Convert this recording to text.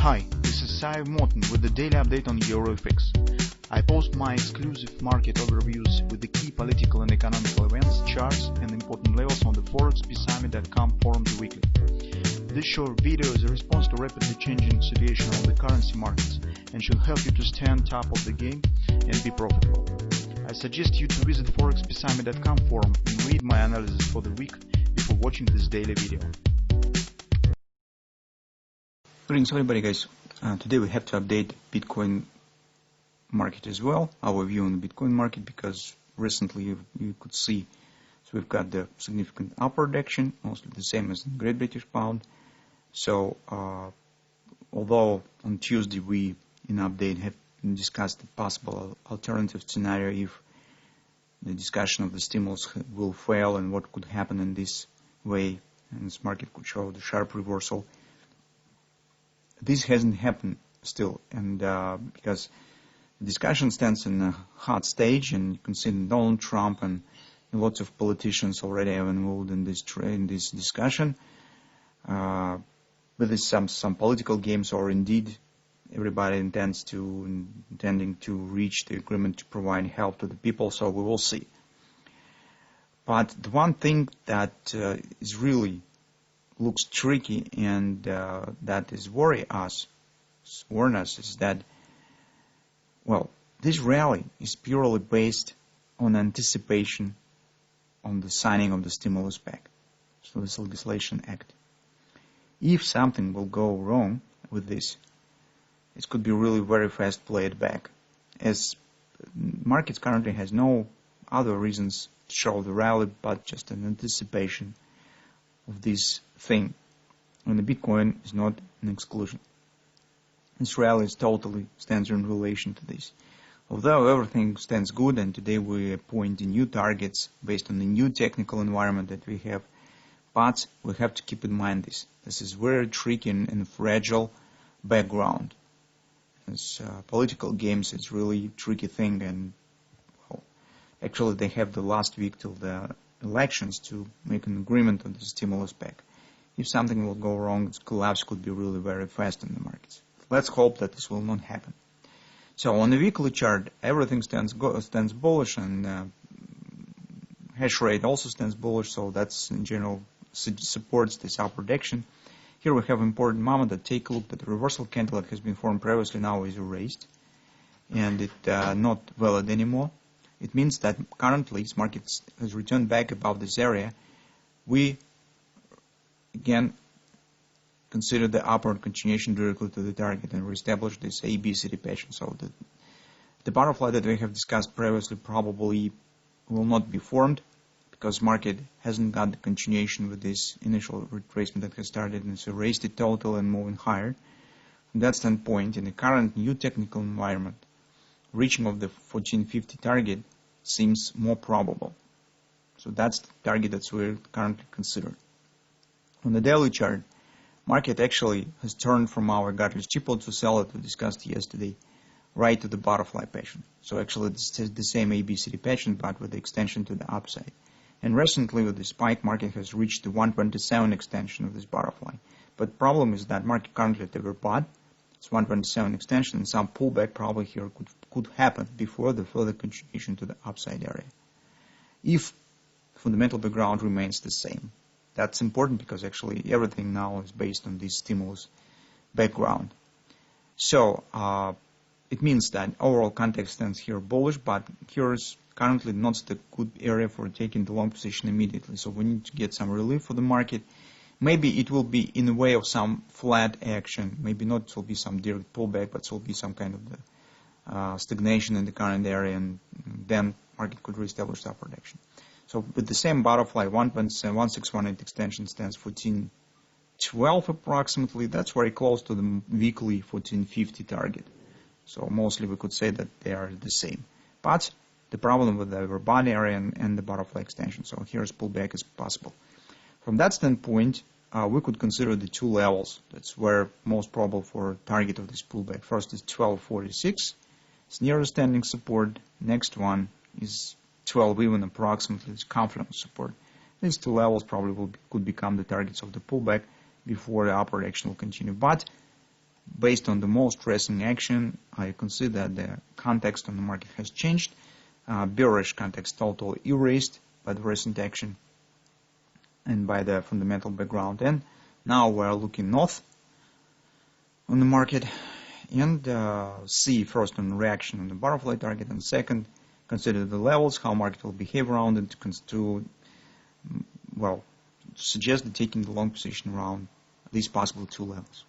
Hi, this is Sive Morten with the daily update on EuroFX. I post my exclusive market overviews with the key political and economical events, charts and important levels on the ForexPeaceArmy.com forums weekly. This short video is a response to rapidly changing situation on the currency markets and should help you to stay on top of the game and be profitable. I suggest you to visit ForexPeaceArmy.com forum and read my analysis for the week before watching this daily video. Greetings everybody, guys. Today we have to update Bitcoin market as well, our view on the Bitcoin market, because recently you could see we've got the significant upward action, mostly the same as the Great British Pound. So although on Tuesday we in update have discussed the possible alternative scenario if the discussion of the stimulus will fail and what could happen in this way, and this market could show the sharp reversal. This hasn't happened still, and because the discussion stands in a hot stage, and you can see Donald Trump and lots of politicians already have involved in this discussion. Whether some political games or indeed everybody intending to reach the agreement to provide help to the people, so we will see. But the one thing that is really looks tricky and that is warn us is that, well, this rally is purely based on anticipation on the signing of the stimulus pack, so this legislation act. If something will go wrong with this, it could be really very fast played back, as markets currently has no other reasons to show the rally but just an anticipation of this thing, and the Bitcoin is not an exclusion. This rally totally stands in relation to this. Although everything stands good, and today we appoint new targets based on the new technical environment that we have, but we have to keep in mind this is very tricky and fragile background. As political games, it's really tricky thing, and well, actually they have the last week till the elections to make an agreement on the stimulus pack. If something will go wrong, its collapse could be really very fast in the markets. Let's hope that this will not happen. So on the weekly chart, everything stands bullish, and hash rate also stands bullish, so that's in general supports this upward action. Here we have important moment that take a look that the reversal candle that has been formed previously now is erased, and it not valid anymore. It means that currently this market has returned back above this area. We again consider the upward continuation directly to the target and reestablish this ABCD pattern. So the butterfly that we have discussed previously probably will not be formed, because market hasn't got the continuation with this initial retracement that has started, and it's erased it total and moving higher. From that standpoint, in the current new technical environment, reaching of the 1450 target seems more probable. So that's the target that we're currently considering. On the daily chart, market actually has turned from our godless triple to sell that we discussed yesterday right to the butterfly pattern. So actually it's the same ABCD pattern but with the extension to the upside. And recently with the spike, market has reached the 127 extension of this butterfly. But problem is that market currently at overbought. It's 127 extension, and some pullback probably here could happen before the further continuation to the upside area, if fundamental background remains the same. That's important because actually everything now is based on this stimulus background. So it means that overall context stands here bullish, but here is currently not the good area for taking the long position immediately. So we need to get some relief for the market. Maybe it will be in the way of some flat action. Maybe not it will be some direct pullback, but it will be some kind of the stagnation in the current area, and then market could reestablish the upward action. So with the same butterfly, 1618 extension stands 1412 approximately. That's very close to the weekly 1450 target. So mostly we could say that they are the same. But the problem with the overbought area and the butterfly extension. So here's pullback is possible. From that standpoint, we could consider the two levels. That's where most probable for target of this pullback. First is 1246. It's near the standing support. Next one is 12 even approximately. It's confidence support. These two levels probably could become the targets of the pullback before the upward action will continue. But based on the most recent action, I consider that the context on the market has changed. Bearish context totally erased by the recent action and by the fundamental background. And now we're looking north on the market and see first on reaction on the butterfly target, and second, consider the levels, how market will behave around it, to suggest that taking the long position around these possible two levels.